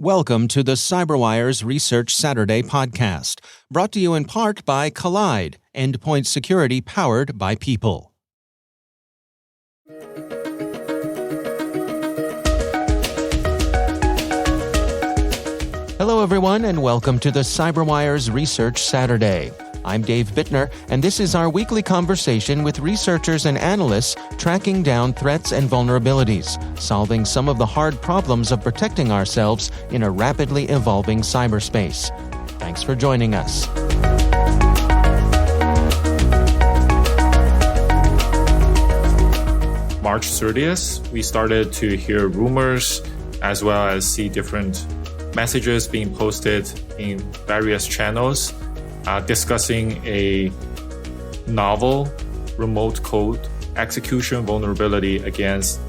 Welcome to the CyberWire's Research Saturday podcast, brought to you in part by Collide, endpoint security powered by people. Hello, everyone, and welcome to the CyberWire's Research Saturday. I'm Dave Bittner, and this is our weekly conversation with researchers and analysts tracking down threats and vulnerabilities, solving some of the hard problems of protecting ourselves in a rapidly evolving cyberspace. Thanks for joining us. March 30th, we started to hear rumors as well as see different messages being posted in various channels discussing a novel remote code execution vulnerability against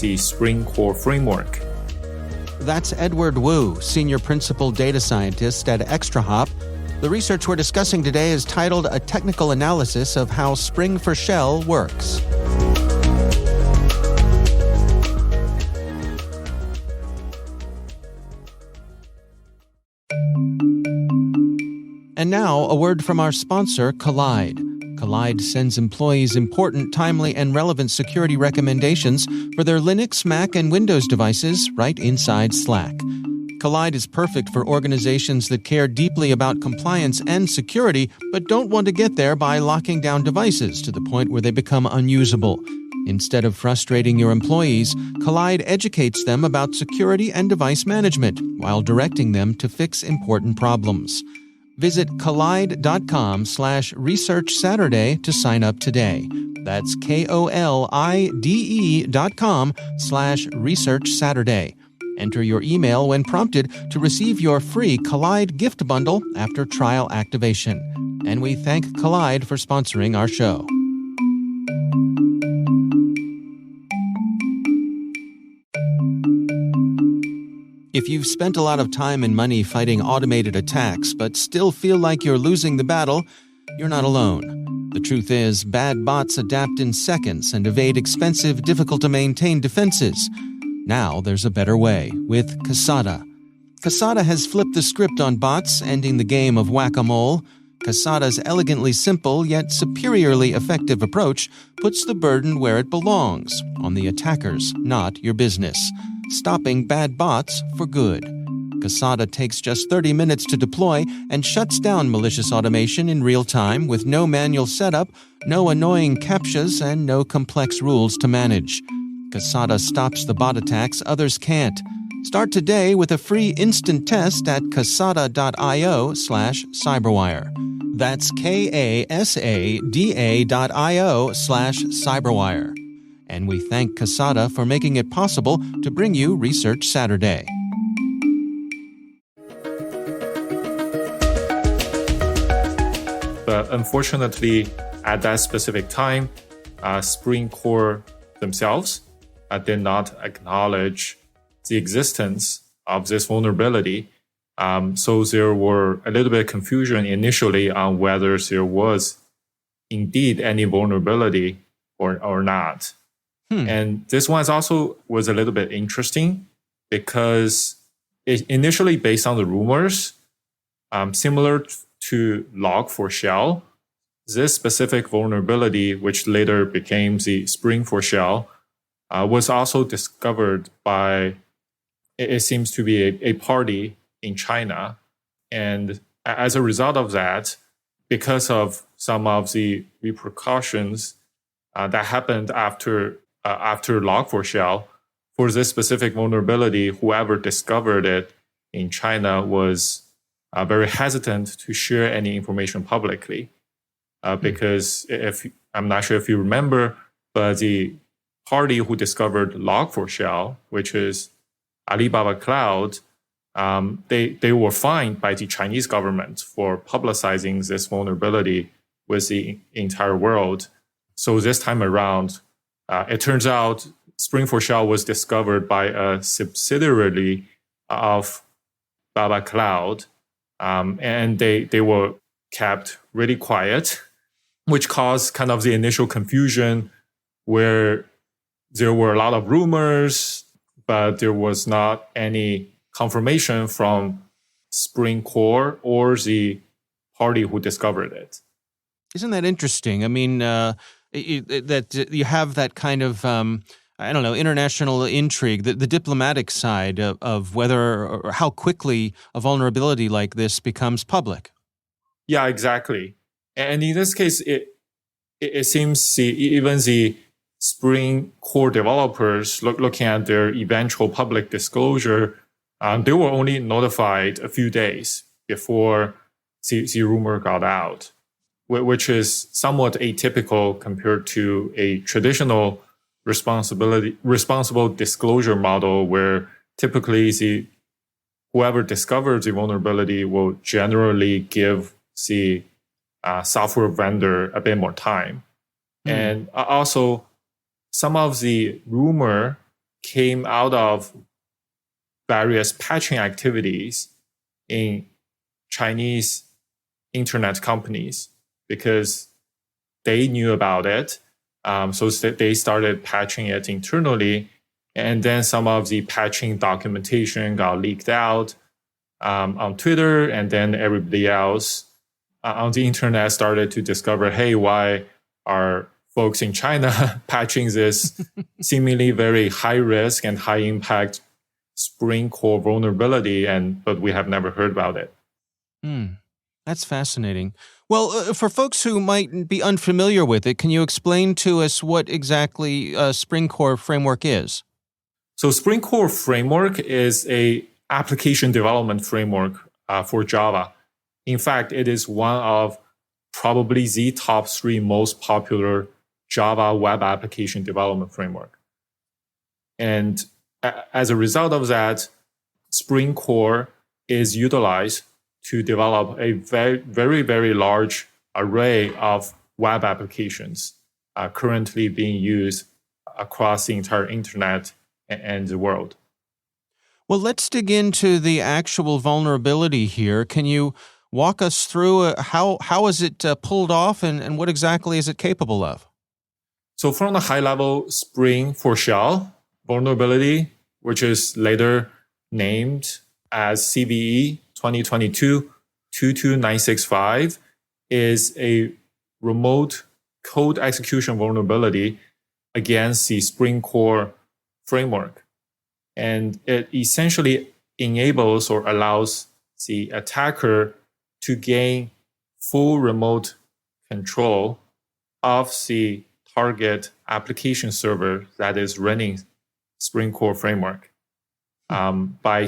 the Spring4 framework. That's Edward Wu, Senior Principal Data Scientist at ExtraHop. The research we're discussing today is titled A Technical Analysis of How Spring4Shell Works. And now, a word from our sponsor, Collide. Collide sends employees important, timely, and relevant security recommendations for their Linux, Mac, and Windows devices right inside Slack. Collide is perfect for organizations that care deeply about compliance and security, but don't want to get there by locking down devices to the point where they become unusable. Instead of frustrating your employees, Collide educates them about security and device management while directing them to fix important problems. Visit collide.com/researchsaturday to sign up today. That's KOLIDE.com/researchsaturday. Enter your email when prompted to receive your free Collide gift bundle after trial activation. And we thank Collide for sponsoring our show. If you've spent a lot of time and money fighting automated attacks but still feel like you're losing the battle, you're not alone. The truth is, bad bots adapt in seconds and evade expensive, difficult-to-maintain defenses. Now there's a better way with Casada. Casada has flipped the script on bots, ending the game of whack-a-mole. Casada's elegantly simple yet superiorly effective approach puts the burden where it belongs, on the attackers, not your business. Stopping bad bots for good. Casada takes just 30 minutes to deploy and shuts down malicious automation in real time with no manual setup, no annoying CAPTCHAs, and no complex rules to manage. Casada stops the bot attacks others can't. Start today with a free instant test at casada.io/cyberwire. That's KASADA.io/cyberwire. And we thank Casada for making it possible to bring you Research Saturday. But unfortunately, at that specific time, Spring4 themselves did not acknowledge the existence of this vulnerability. So there were a little bit of confusion initially on whether there was indeed any vulnerability or not. And this one also was a little bit interesting because it initially based on the rumors, similar to Log4Shell, this specific vulnerability, which later became the Spring4Shell, was also discovered by, it seems to be a party in China. And as a result of that, because of some of the repercussions that happened after Log4Shell, for this specific vulnerability, whoever discovered it in China was very hesitant to share any information publicly. Because I'm not sure if you remember, but the party who discovered Log4Shell, which is Alibaba Cloud, they were fined by the Chinese government for publicizing this vulnerability with the entire world. So this time around, it turns out Spring4Shell was discovered by a subsidiary of Baba Cloud, and they were kept really quiet, which caused kind of the initial confusion where there were a lot of rumors, but there was not any confirmation from Spring Core or the party who discovered it. Isn't that interesting? I mean, that you have that kind of, I don't know, international intrigue, the diplomatic side of whether or how quickly a vulnerability like this becomes public. Yeah, exactly. And in this case, it seems even the Spring Core developers looking at their eventual public disclosure, they were only notified a few days before the rumor got out, which is somewhat atypical compared to a traditional responsible disclosure model where typically whoever discovers the vulnerability will generally give the software vendor a bit more time. And also, some of the rumor came out of various patching activities in Chinese internet companies because they knew about it. So they started patching it internally. And then some of the patching documentation got leaked out on Twitter. And then everybody else on the internet started to discover, hey, why are folks in China patching this seemingly very high risk and high impact Spring Core vulnerability, but we have never heard about it. That's fascinating. Well, for folks who might be unfamiliar with it, can you explain to us what exactly Spring Core framework is? So Spring Core framework is a application development framework for Java. In fact, it is one of probably the top 3 most popular Java web application development framework. And as a result of that, Spring Core is utilized to develop a very, very, very large array of web applications currently being used across the entire internet and the world. Well, let's dig into the actual vulnerability here. Can you walk us through how is it pulled off and what exactly is it capable of? So from the high level Spring4Shell vulnerability, which is later named as CVE 2022-22965, is a remote code execution vulnerability against the Spring Core framework. And it essentially enables or allows the attacker to gain full remote control of the target application server that is running Spring Core framework by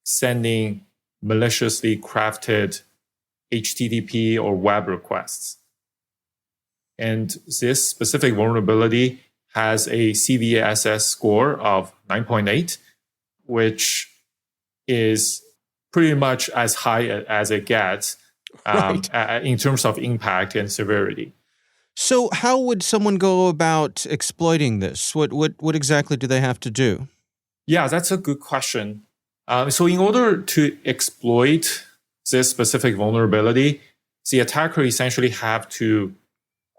sending maliciously crafted HTTP or web requests. And this specific vulnerability has a CVSS score of 9.8, which is pretty much as high as it gets in terms of impact and severity. So how would someone go about exploiting this? What exactly do they have to do? Yeah, that's a good question. So in order to exploit this specific vulnerability, the attacker essentially have to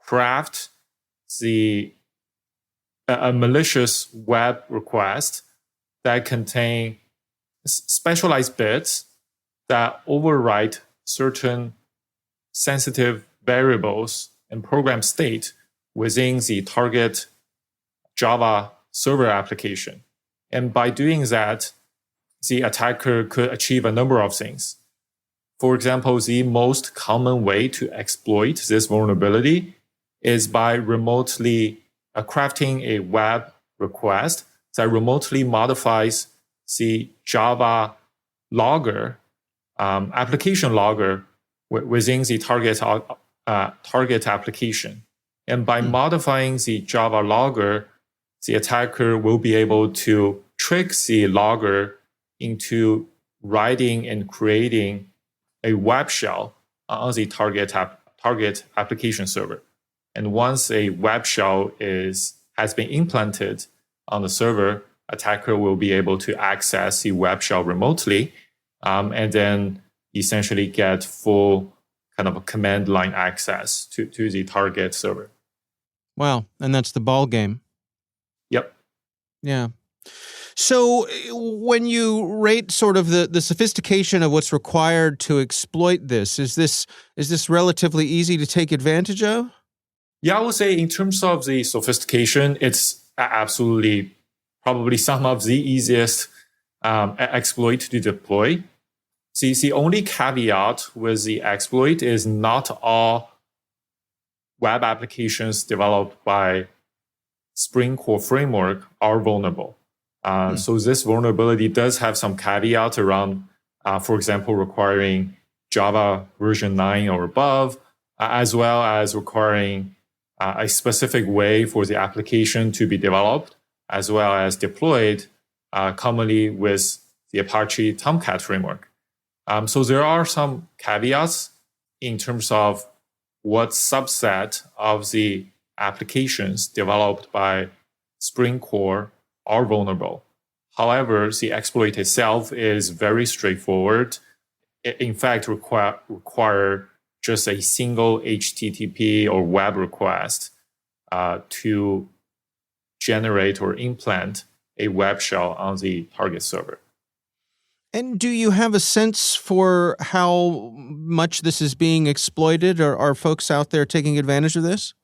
craft a malicious web request that contain specialized bits that overwrite certain sensitive variables and program state within the target Java server application. And by doing that, the attacker could achieve a number of things. For example, the most common way to exploit this vulnerability is by remotely crafting a web request that remotely modifies the Java logger, application logger within the target application. And by modifying the Java logger, the attacker will be able to trick the logger into writing and creating a web shell on the target application server. And once a web shell has been implanted on the server, attacker will be able to access the web shell remotely, and then essentially get full kind of a command line access to the target server. Wow, and that's the ball game. Yep. Yeah. So when you rate sort of the sophistication of what's required to exploit this, is this relatively easy to take advantage of? Yeah, I would say in terms of the sophistication, it's absolutely probably some of the easiest exploit to deploy. The only caveat with the exploit is not all web applications developed by Spring Core framework are vulnerable. So this vulnerability does have some caveats around, for example, requiring Java version 9 or above, as well as requiring a specific way for the application to be developed, as well as deployed commonly with the Apache Tomcat framework. So there are some caveats in terms of what subset of the applications developed by Spring Core are vulnerable. However, the exploit itself is very straightforward. It, in fact, require just a single HTTP or web request to generate or implant a web shell on the target server. And do you have a sense for how much this is being exploited, or are folks out there taking advantage of this?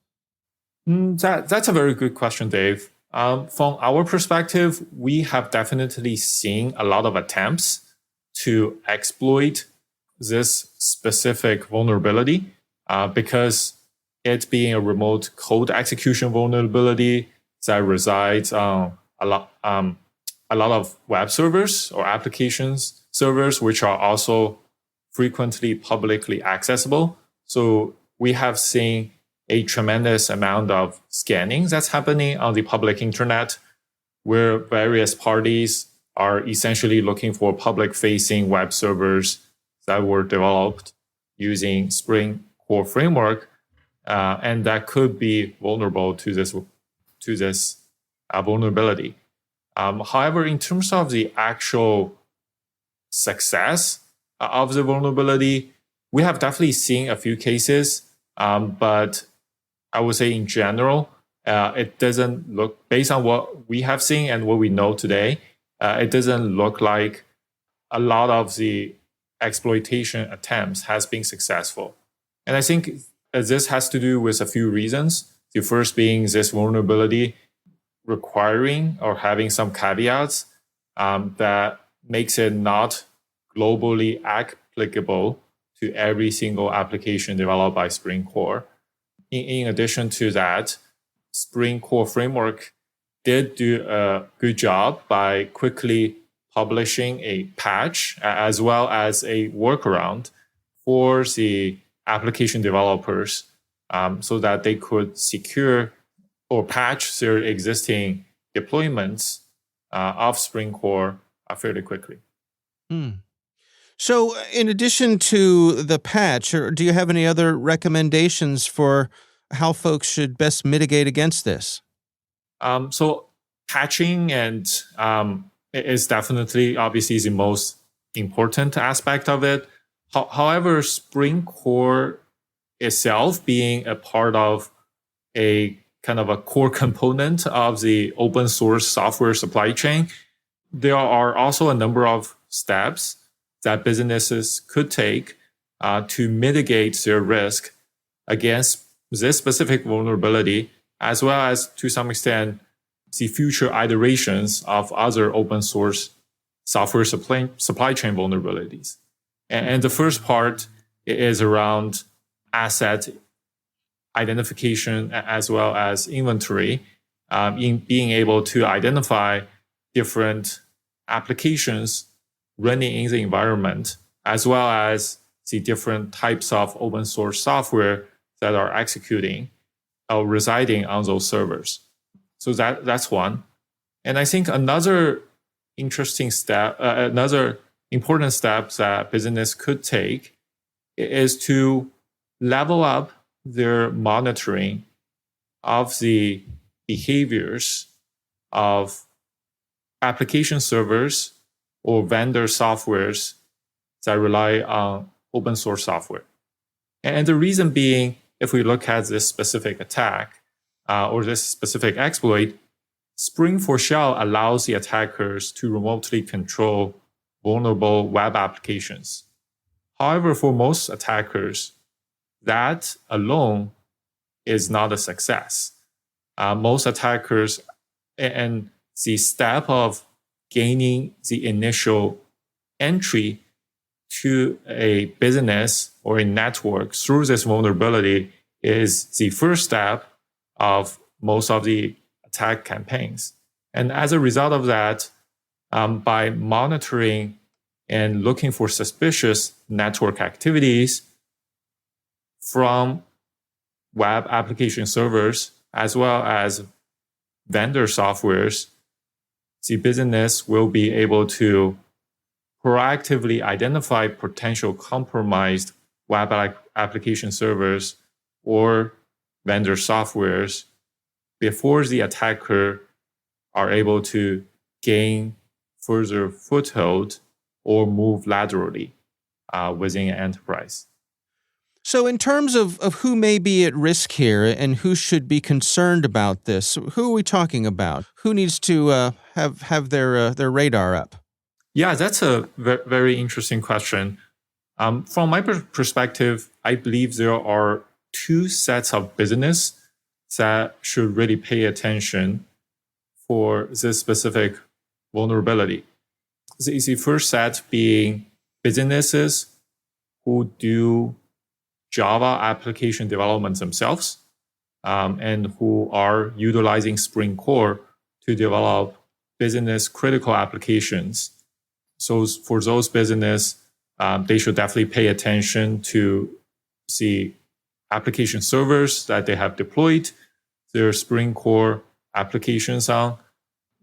That's a very good question, Dave. From our perspective, we have definitely seen a lot of attempts to exploit this specific vulnerability because it being a remote code execution vulnerability that resides on a lot of web servers or applications servers, which are also frequently publicly accessible. So we have seen a tremendous amount of scanning that's happening on the public internet, where various parties are essentially looking for public-facing web servers that were developed using Spring Core framework, and that could be vulnerable to this vulnerability. However, in terms of the actual success of the vulnerability, we have definitely seen a few cases, but I would say in general, it doesn't look, based on what we have seen and what we know today, it doesn't look like a lot of the exploitation attempts has been successful. And I think this has to do with a few reasons. The first being this vulnerability requiring or having some caveats that makes it not globally applicable to every single application developed by Spring Core. In addition to that, Spring Core framework did do a good job by quickly publishing a patch as well as a workaround for the application developers so that they could secure or patch their existing deployments of Spring Core fairly quickly. So in addition to the patch, do you have any other recommendations for how folks should best mitigate against this? So patching and is definitely obviously the most important aspect of it. However, Spring Core itself being a part of a kind of a core component of the open source software supply chain, there are also a number of steps that businesses could take to mitigate their risk against this specific vulnerability, as well as to some extent the future iterations of other open source software supply chain vulnerabilities. And the first part is around asset identification as well as inventory, in being able to identify different applications running in the environment, as well as the different types of open source software that are executing or residing on those servers. So that's one. And I think another interesting step, another important step that business could take is to level up their monitoring of the behaviors of application servers or vendor softwares that rely on open source software. And the reason being, if we look at this specific attack or this specific exploit, Spring4Shell allows the attackers to remotely control vulnerable web applications. However, for most attackers, that alone is not a success. Most attackers, and the step of gaining the initial entry to a business or a network through this vulnerability is the first step of most of the attack campaigns. And as a result of that, by monitoring and looking for suspicious network activities from web application servers as well as vendor softwares, the business will be able to proactively identify potential compromised web application servers or vendor softwares before the attacker are able to gain further foothold or move laterally within an enterprise. So in terms of who may be at risk here and who should be concerned about this, who are we talking about? Who needs to have their radar up? Yeah, that's a very interesting question. From my perspective, I believe there are two sets of business that should really pay attention for this specific vulnerability. The first set being businesses who do Java application development themselves and who are utilizing Spring Core to develop business critical applications. So for those business, they should definitely pay attention to the application servers that they have deployed their Spring Core applications on.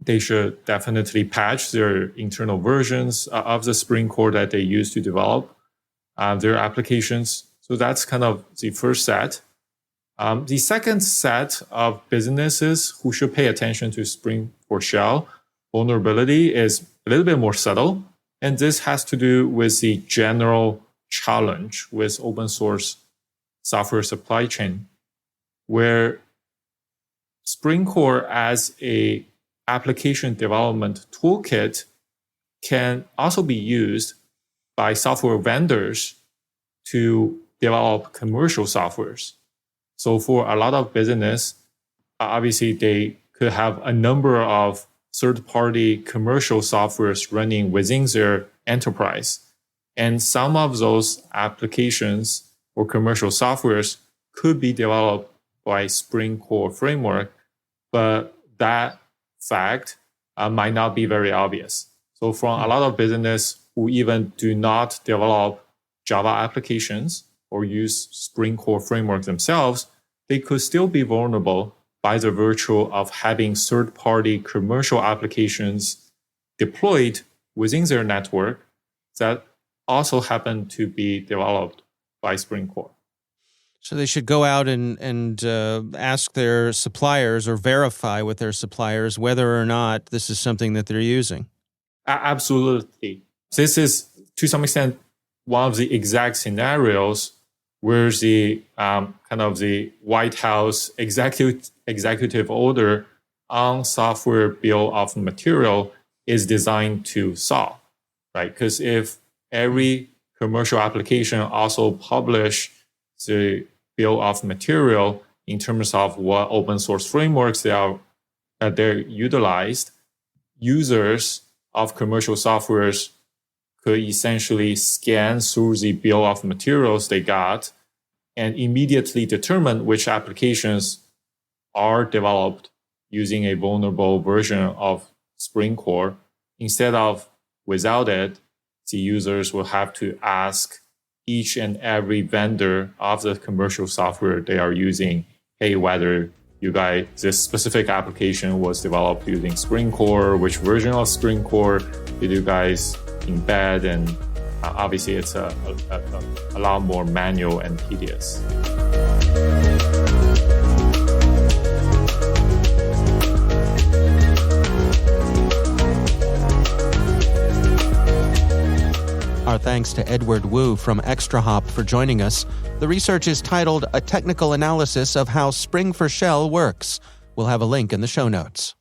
They should definitely patch their internal versions of the Spring Core that they use to develop their applications. So that's kind of the first set. The second set of businesses who should pay attention to Spring4Shell vulnerability is a little bit more subtle. And this has to do with the general challenge with open source software supply chain, where Spring Core as a application development toolkit can also be used by software vendors to develop commercial softwares. So for a lot of business, obviously they could have a number of third-party commercial softwares running within their enterprise. And some of those applications or commercial softwares could be developed by Spring Core framework, but that fact might not be very obvious. So from a lot of business who even do not develop Java applications or use Spring Core framework themselves, they could still be vulnerable by the virtue of having third-party commercial applications deployed within their network that also happen to be developed by Spring Core. So they should go out and ask their suppliers or verify with their suppliers whether or not this is something that they're using. Absolutely. This is, to some extent, one of the exact scenarios where the kind of the White House executive order on software bill of material is designed to solve, right? Because if every commercial application also publish the bill of material in terms of what open source frameworks they're utilized, users of commercial softwares could essentially scan through the bill of materials they got and immediately determine which applications are developed using a vulnerable version of Spring Core. Instead of without it, the users will have to ask each and every vendor of the commercial software they are using, hey, whether you guys, this specific application was developed using Spring Core, which version of Spring Core did you guys embed? And obviously it's a lot more manual and tedious. Our thanks to Edward Wu from ExtraHop for joining us. The research is titled A Technical Analysis of How Spring4Shell Works. We'll have a link in the show notes.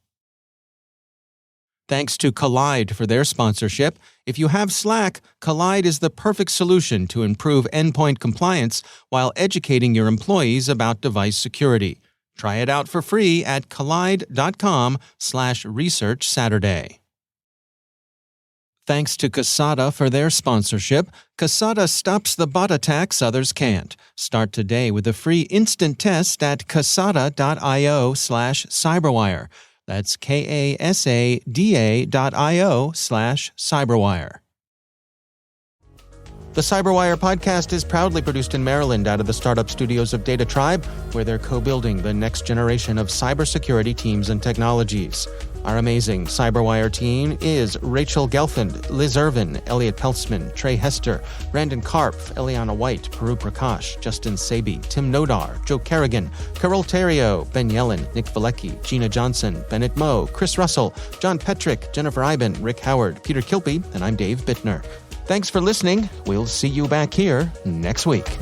Thanks to Collide for their sponsorship. If you have Slack, Collide is the perfect solution to improve endpoint compliance while educating your employees about device security. Try it out for free at collide.com/researchsaturday. Thanks to Casada for their sponsorship. Casada stops the bot attacks others can't. Start today with a free instant test at casada.io/cyberwire. That's kasada.io/cyberwire. The Cyberwire podcast is proudly produced in Maryland out of the startup studios of Data Tribe, where they're co-building the next generation of cybersecurity teams and technologies. Our amazing Cyberwire team is Rachel Gelfand, Liz Irvin, Elliot Peltzman, Trey Hester, Brandon Karpf, Eliana White, Peru Prakash, Justin Sabi, Tim Nodar, Joe Kerrigan, Carol Terrio, Ben Yellen, Nick Valecki, Gina Johnson, Bennett Moe, Chris Russell, John Petrick, Jennifer Iben, Rick Howard, Peter Kilpie, and I'm Dave Bittner. Thanks for listening. We'll see you back here next week.